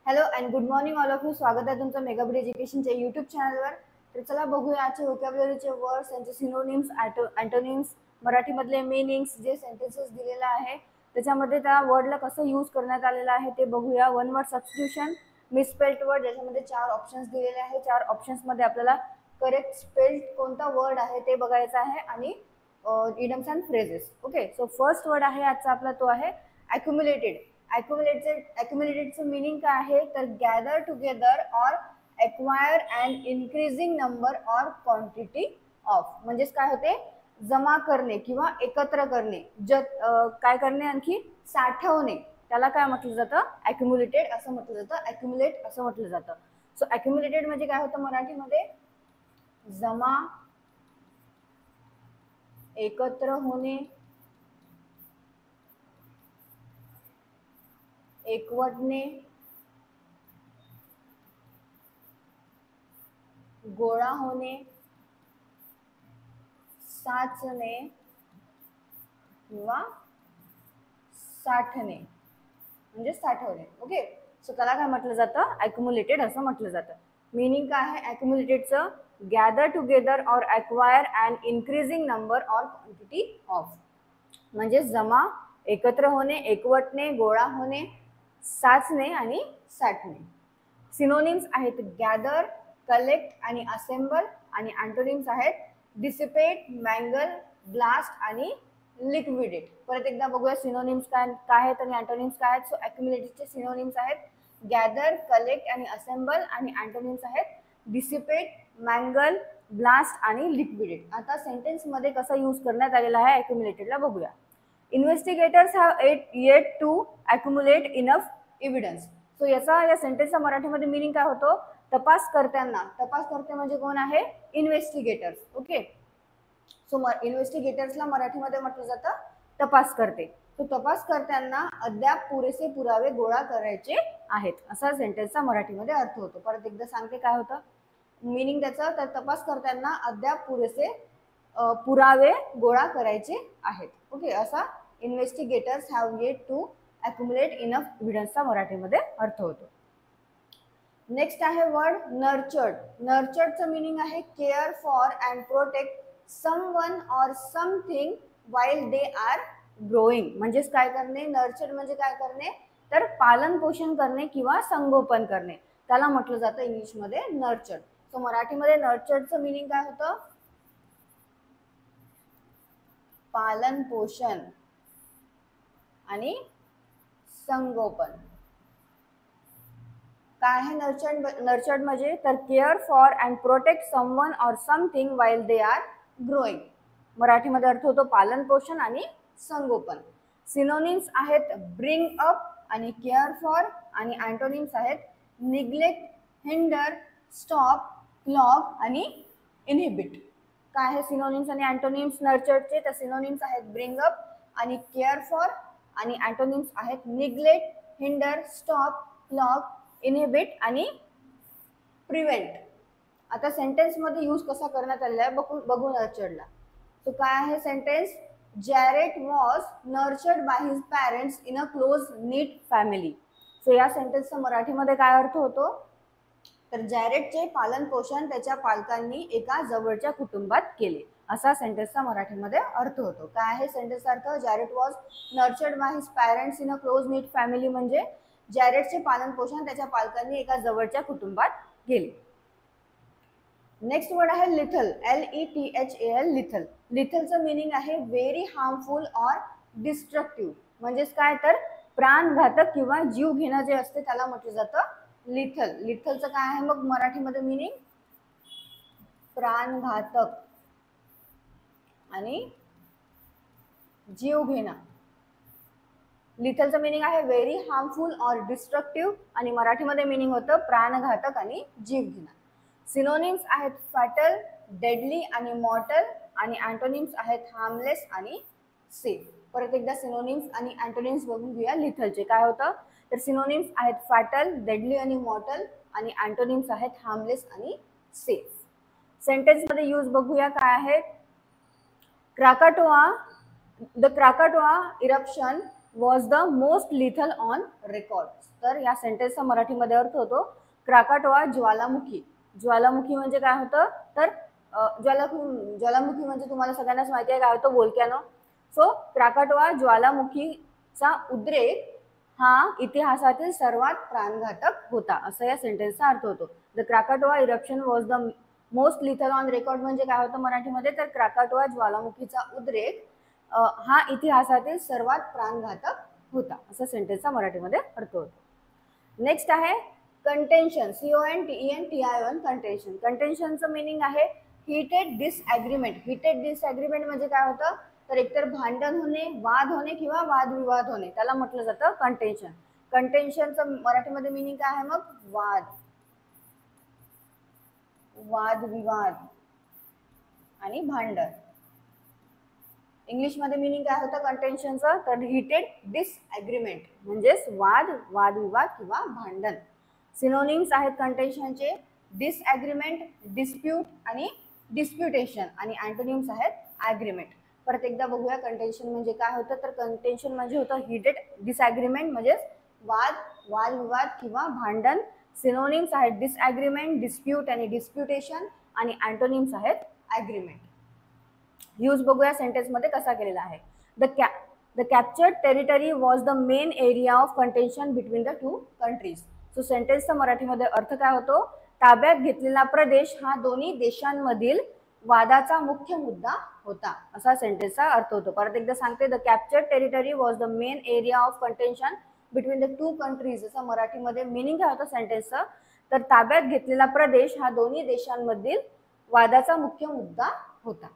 Hello and good morning all of you. स्वागत आहे तुमचं मेगाब्री एज्युकेशनच्या यूट्यूब चॅनलवर. तर चला बघूया आजचे व्होकॅब्युलरीचे वर्ड्स, त्यांचे सिनोनिम्स, अँटोनिम्स, मराठीमधले मीनिंग्स, जे सेंटेन्सेस दिलेला आहे त्याच्यामध्ये त्या वर्डला कसं यूज करण्यात आलेलं आहे ते बघूया. One word substitution, misspelled word, ज्याच्यामध्ये 4 ऑप्शन्स दिलेले आहे. 4 ऑप्शन्समध्ये आपल्याला करेक्ट स्पेल्ड कोणता वर्ड आहे ते बघायचं आहे आणि idioms and phrases. Okay, so first word आहे आजचा आपला, तो आहे ॲक्युम्युलेटेड. ॲक्युम्युलेटेडचं मीनिंग काय आहे तर gather together or acquire and increasing number or quantity of, म्हणजेच काय होते, जमा करणे किंवा एकत्र करणे, काय करणे, आणखी साठवणे, त्याला काय म्हटलं जातं, ॲक्युम्युलेटेड असं म्हटलं जातं, ॲक्युम्युलेट असं म्हटलं जातं. सो ॲक्युम्युलेटेड म्हणजे काय होतं मराठीमध्ये, जमा, एकत्र होणे, एकवटणे, गोळा होणे, साचणे किंवा साठणे, म्हणजे साठवणे. ओके, सो त्याला काय म्हटलं जातं, ॲक्युम्युलेटेड असं म्हटलं जातं. मीनिंग काय आहे ॲक्युम्युलेटेडचं, gather together or acquire and increasing number or quantity of, म्हणजे जमा, एकत्र होणे, एकवटणे, गोळा होणे, साचणे आणि साठणे. सिनोनिम्स आहेत गॅदर, कलेक्ट आणि असेंबल, आणि अँटोनिम्स आहेत डिसिपेट, मँगल, ब्लास्ट आणि लिक्विडेट. परत एकदा बघूया सिनोनिम्स काय आहेत आणि अँटोनिम्स काय आहेत. सो ॲक्युम्युलेटेडचे सिनोनिम्स आहेत गॅदर, कलेक्ट आणि असेंबल, आणि अँटोनिम्स आहेत डिसिपेट, मँगल, ब्लास्ट आणि लिक्विडेट. आता सेंटेन्समध्ये कसा यूज करण्यात आलेला आहे ॲक्युम्युलेटेडला बघूया. Investigators have yet to accumulate enough evidence. So या सेंटेन्सचा मराठीमध्ये मीनिंग काय होतो, तपासकर्त्यांना, तपासकर्ते म्हणजे कोण आहे, इन्व्हेस्टिगेटर्स. ओके, सो इन्व्हेस्टिगेटर्सला मराठीमध्ये म्हटलं जातं तपासकर्ते. तो तपासकर्त्यांना अद्याप पुरेसे पुरावे गोळा करायचे आहेत, असा सेंटेन्सचा मराठीमध्ये अर्थ होतो. परत एकदा सांगते काय होतं मीनिंग त्याचं, तर तपासकर्त्यांना अद्याप पुरेसे पुरावे गोळा करायचे आहेत. ओके, असा इन्व्हेस्टिगेटर्स have yet to accumulate enough एव्हिडन्सचा मराठीमध्ये अर्थ होतो. नेक्स्ट आहे वर्ड नर्चर्ड. नर्चर्डचं मीनिंग आहे care for and protect someone or something while they are growing, म्हणजेच काय करणे, नर्चर्ड म्हणजे काय करणे तर पालन पोषण करणे किंवा संगोपन करणे, त्याला म्हटलं जातं इंग्लिशमध्ये नर्चर्ड. सो मराठीमध्ये नर्चर्डचं मीनिंग काय होतं, पालन पोषण आणि संगोपन. काय आहे नर्चर्ड म्हणजे तर care for and protect someone or something while they are growing. मराठीमध्ये अर्थ होतो पालन पोषण आणि संगोपन. सिनोनिम्स आहेत ब्रिंग अप आणि केअर फॉर, आणि अँटोनिम्स आहेत निग्लेक्ट, हिंडर, स्टॉप, क्लॉग आणि इनहिबिट. काय आहे सिनोनिम्स आणि अँटोनिम्स नर्चर्डचे, तर सिनोनिम्स आहेत ब्रिंग अप आणि केअर फॉर, आणि अँटोनिम्स आहेत neglect, hinder, stop, clog, inhibit आणि प्रिव्हेंट. आता सेंटेन्समध्ये यूज कसा करण्यात आलेला आहे बघू नर्चर्डला. तो काय आहे sentence, Jarrett was nurtured by his parents in a close knit family. So या सेंटेन्सचा मराठीमध्ये काय अर्थ होतो तर जॅरेटचे पालन पोषण त्याच्या पालकांनी एका जवळच्या कुटुंबात केले, असा सेंटेन्सचा मराठीमध्ये अर्थ होतो. काय आहे सेंटेन्सचा अर्थ, Jarrett was nurtured by his parents in a close knit family, म्हणजे जॅरेटचे पालन पोषण त्याच्या पालकांनी एका जवळच्या कुटुंबात केले. नेक्स्ट वर्ड आहे लिथल, LETHAL, लिथल. लिथलचं मीनिंग आहे व्हेरी हार्मफुल ऑर डिस्ट्रक्टिव्ह, म्हणजेच काय तर प्राणघातक किंवा जीव घेणं जे असते त्याला म्हटलं जातं लिथल. लिथलचं काय आहे मग मराठीमध्ये मीनिंग, प्राणघातक आणि जीव घेणं. लिथलचं मीनिंग आहे व्हेरी हार्मफुल ऑर डिस्ट्रक्टिव्ह, आणि मराठीमध्ये मीनिंग होतं प्राणघातक आणि जीव घेणं. सिनोनिम्स आहेत फॅटल, डेडली आणि मॉर्टल, आणि अँटोनिम्स आहेत हार्मलेस आणि सेफ. परत एकदा सिनोनिम्स आणि अँटोनिम्स बघून घेऊया लिथलचे. काय होतं तर सिनोनिम्स आहेत फॅटल, डेडली आणि मॉर्टल, आणि अँटोनिम्स आहेत हार्मलेस आणि सेफ. सेंटेन्समध्ये यूज बघूया काय आहे. The Krakatoa eruption was the most lethal on record. तर या सेंटेन्सचा मराठीमध्ये अर्थ होतो क्राकाटोआ ज्वालामुखी. ज्वालामुखी म्हणजे काय होतं तर ज्वालामुखी म्हणजे तुम्हाला सगळ्यांनाच माहिती आहे काय होतं वोल्कॅनो. सो क्राकाटोआ ज्वालामुखीचा उद्रेक हा इतिहासातील सर्वात प्राणघातक होता असं या सेंटेन्सचा अर्थ होतो. The Krakatoa eruption was the most lethal on record म्हणजे काय होतं मराठीमध्ये तर क्राकाटोआ ज्वालामुखीचा उद्रेक हा इतिहासातील सर्वात प्राणघातक होता असं सेंटेन्सचा मराठीमध्ये अर्थ होतो. नेक्स्ट आहे कंटेन्शन. CONTENTION contention. कंटेन्शनचं मिनिंग आहे हिटेड डिसएग्रीमेंट. हिटेड डिसएग्रीमेंट म्हणजे काय होतं तर एकतर भांडण होणे, वाद होणे किंवा वादविवाद होणे त्याला म्हटलं जातं कंटेन्शन. कंटेन्शनचं मराठीमध्ये मिनिंग काय आहे मग वाद, वादविवाद आणि भांडण. इंग्लिशमध्ये मिनिंग काय होतं कंटेन्शनचं तर हिटेड डिसएग्रीमेंट म्हणजेच वाद, वादविवाद किंवा भांडण. सिनोनिम्स आहेत कंटेन्शनचे डिसएग्रीमेंट, डिस्प्यूट आणि डिस्प्युटेशन आणि अँटोनिम्स आहेत ॲग्रीमेंट. परत एकदा बघूया कंटेन्शन म्हणजे काय होतं तर कंटेन्शन म्हणजे होतं हिटेड डिसएग्रीमेंट म्हणजेच वाद, वादविवाद किंवा भांडण. सिनोनिम्स आहेत डिसएग्रीमेंट, डिस्प्यूट आणि डिस्प्युटेशन आणि अँटोनिम्स आहेत ॲग्रीमेंट. यूज बघूया सेंटेन्समध्ये कसा केलेला आहे. The captured territory was the main area of contention between the two countries. So सेंटेन्सचा मराठीमध्ये अर्थ काय होतो ताब्यात घेतलेला प्रदेश हा दोन्ही देशांमधील वादाचा मुख्य मुद्दा होता असा सेंटेन्सचा अर्थ होतो. परत एकदा सांगते the captured territory was the main area of contention between the two countries. असं मराठीमध्ये मिनिंग काय होतं सेंटेन्सचं तर ताब्यात घेतलेला प्रदेश हा दोन्ही देशांमधील वादाचा मुख्य मुद्दा होता.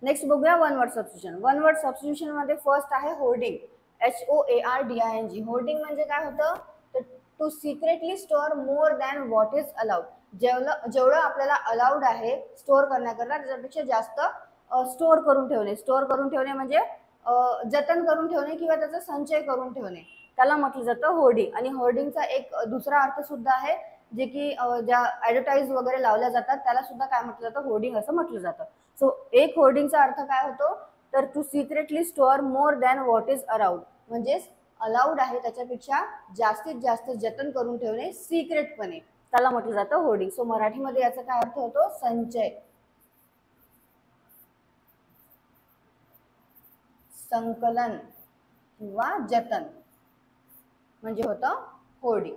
नेक्स्ट बघूया one word substitution. One word substitution मध्ये फर्स्ट आहे होर्डिंग. HOARDING. होर्डिंग म्हणजे काय होतं तर to secretly store more than what is allowed. जेवढं आपल्याला अलाउड आहे स्टोअर करण्याकरता त्याच्यापेक्षा जास्त स्टोअर करून ठेवणे. स्टोअर करून ठेवणे म्हणजे जतन करून ठेवणे किंवा त्याचा संचय करून ठेवणे त्याला म्हटलं जातं होर्डिंग. आणि होर्डिंगचा एक दुसरा अर्थ सुद्धा आहे जे की ज्या ॲडव्हर्टाईज वगैरे लावल्या जातात त्याला सुद्धा काय म्हटलं जातं होर्डिंग असं म्हटलं जातं. सो एक होर्डिंगचा अर्थ काय होतो तर to secretly store more than what is allowed म्हणजेच अलाउड आहे त्याच्यापेक्षा जास्तीत जास्त जतन करून ठेवणे सिक्रेटपणे त्याला म्हटलं जातं होर्डिंग. सो मराठीमध्ये याचा काय अर्थ होतो संचय, संकलन किंवा जतन म्हणजे होतं होर्डिंग.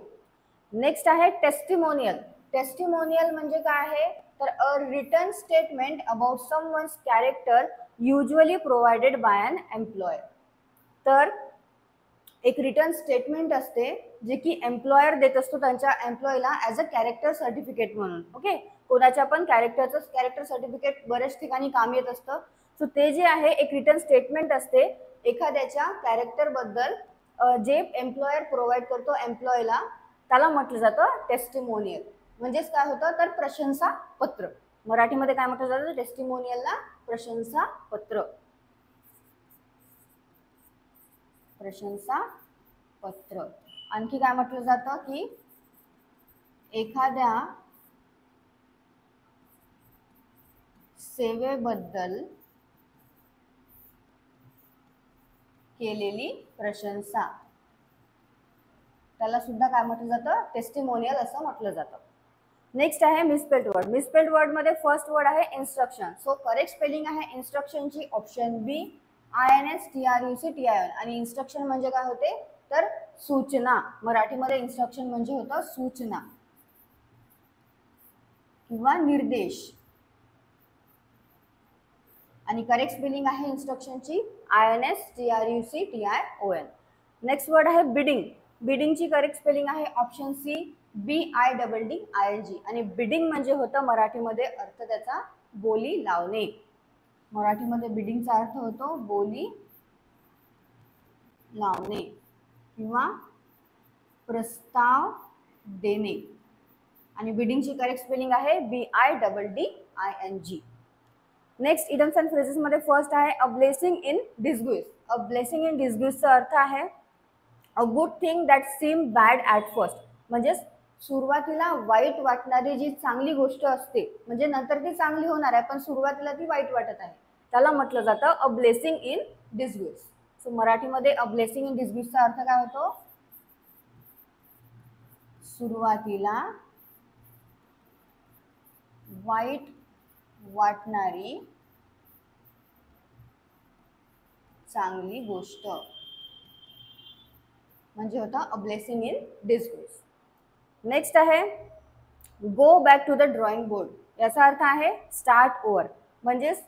नेक्स्ट आहे टेस्टिमोनियल. टेस्टिमोनियल म्हणजे काय आहे तर a written statement about someone's character usually provided by an employer. तर एक रिटर्न स्टेटमेंट असते जे की एम्प्लॉयर देत असतो त्यांच्या एम्प्लॉयला ॲज अ कॅरेक्टर सर्टिफिकेट म्हणून. ओके कोणाच्या पण कॅरेक्टर सर्टिफिकेट बऱ्याच ठिकाणी काम येत असतं. सो ते जे आहे एक रिटर्न स्टेटमेंट असते एखाद्याच्या कॅरेक्टरबद्दल जे एम्प्लॉयर प्रोव्हाइड करतो एम्प्लॉयला त्याला म्हटलं जातं टेस्टिमोनियल. म्हणजेच काय होतं तर प्रशंसा पत्र. मराठीमध्ये काय म्हटलं जातं टेस्टिमोनियलला प्रशंसा पत्र. प्रशंसा पत्र. आणखी काय म्हटलं जातं की एखाद्या सेवेबद्दल केलेली प्रशंसा त्याला सुद्धा काय म्हटलं जातं टेस्टिमोनियल असं म्हटलं जातं. नेक्स्ट आहे मिसस्पेल्ड वर्ड. मिसस्पेल्ड वर्ड मध्ये फर्स्ट वर्ड आहे इन्स्ट्रक्शन. सो करेक्ट स्पेलिंग आहे इन्स्ट्रक्शनची ऑप्शन बी INSTRUCTION. आणि इन्स्ट्रक्शन म्हणजे काय होते तर सूचना. मराठीमध्ये इन्स्ट्रक्शन म्हणजे होतं सूचना किंवा निर्देश. आणि करेक्ट स्पेलिंग आहे इन्स्ट्रक्शनची INSTRUCTION. नेक्स्ट वर्ड आहे बिडिंग. बिडिंगची करेक्ट स्पेलिंग आहे ऑप्शन सी BIDDING. आणि बिडिंग म्हणजे होतं मराठीमध्ये अर्थ त्याचा बोली लावणे. मराठीमध्ये बिडिंगचा अर्थ होतो बोली लावणे किंवा प्रस्ताव देणे. आणि बिडिंगची करेक्ट स्पेलिंग आहे BIDDING. Next idioms and phrases मध्ये फर्स्ट आहे a blessing in disguise. A blessing in डिसग्यूजचा अर्थ आहे a good thing that seem bad at first. म्हणजे सुरुवातीला वाईट वाटणारी जी चांगली गोष्ट असते म्हणजे नंतर ती चांगली होणार आहे पण सुरुवातीला ती वाईट वाटत आहे त्याला म्हटलं जातं अ ब्लेसिंग इन डिसग्यूज. सो मराठीमध्ये अ ब्लेसिंग इन डिसगिफ्टचा अर्थ काय होतो? सुरुवातीला वाईट वाटणारी चांगली गोष्ट म्हणजे होता a blessing in disguise. Next आहे go back to the drawing board. याचा अर्थ आहे स्टार्ट ओव्हर. म्हणजेच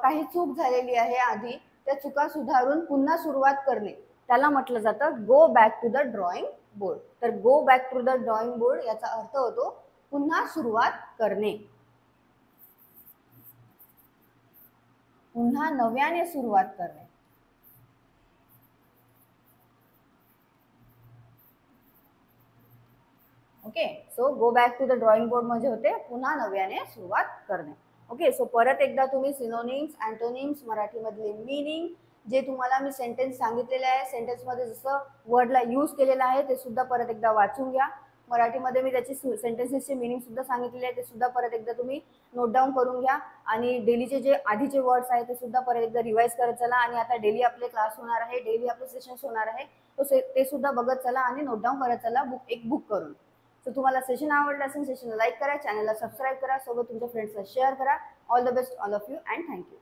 काही चूक झालेली आहे आधी, त्या चुका सुधारून पुन्हा सुरुवात करणे, त्याला म्हटलं जातं go back to the drawing board. तर go back to the drawing board याचा अर्थ होतो पुन्हा सुरुवात करणे, पुन्हा नव्याने सुरुवात करणे. Okay, so go back to the drawing board म्हणजे होते पुन्हा नव्याने सुरुवात करणे. ओके, सो परत एकदा तुम्ही सिनोनिम्स, अँटोनिम्स, मराठीमधले मीनिंग जे तुम्हाला मी सेंटेन्स सांगितलेले आहे, सेंटेन्समध्ये जसं वर्डला यूज केलेलं आहे ते सुद्धा परत एकदा वाचून घ्या. मराठीमध्ये मी त्याची सेंटेन्सेसचे मीनिंग सुद्धा सांगितलेले आहे, ते सुद्धा परत एकदा तुम्ही नोट डाऊन करून घ्या. आणि डेलीचे जे आधीचे वर्ड्स आहेत ते सुद्धा परत एकदा रिवाईज करत चला. आणि आता डेली आपले क्लास होणार आहे, डेली आपले सेशन्स होणार आहे, तो ते सुद्धा बघत चला आणि नोट डाऊन करत चला एक बुक करून. सो तुम्हाला सेशन आवडलं असेल, सेशनला लाईक करा, चॅनलला सबस्क्राईब करा, सोबत तुमच्या फ्रेंड्सला शेअर करा. All the best all of you and thank you.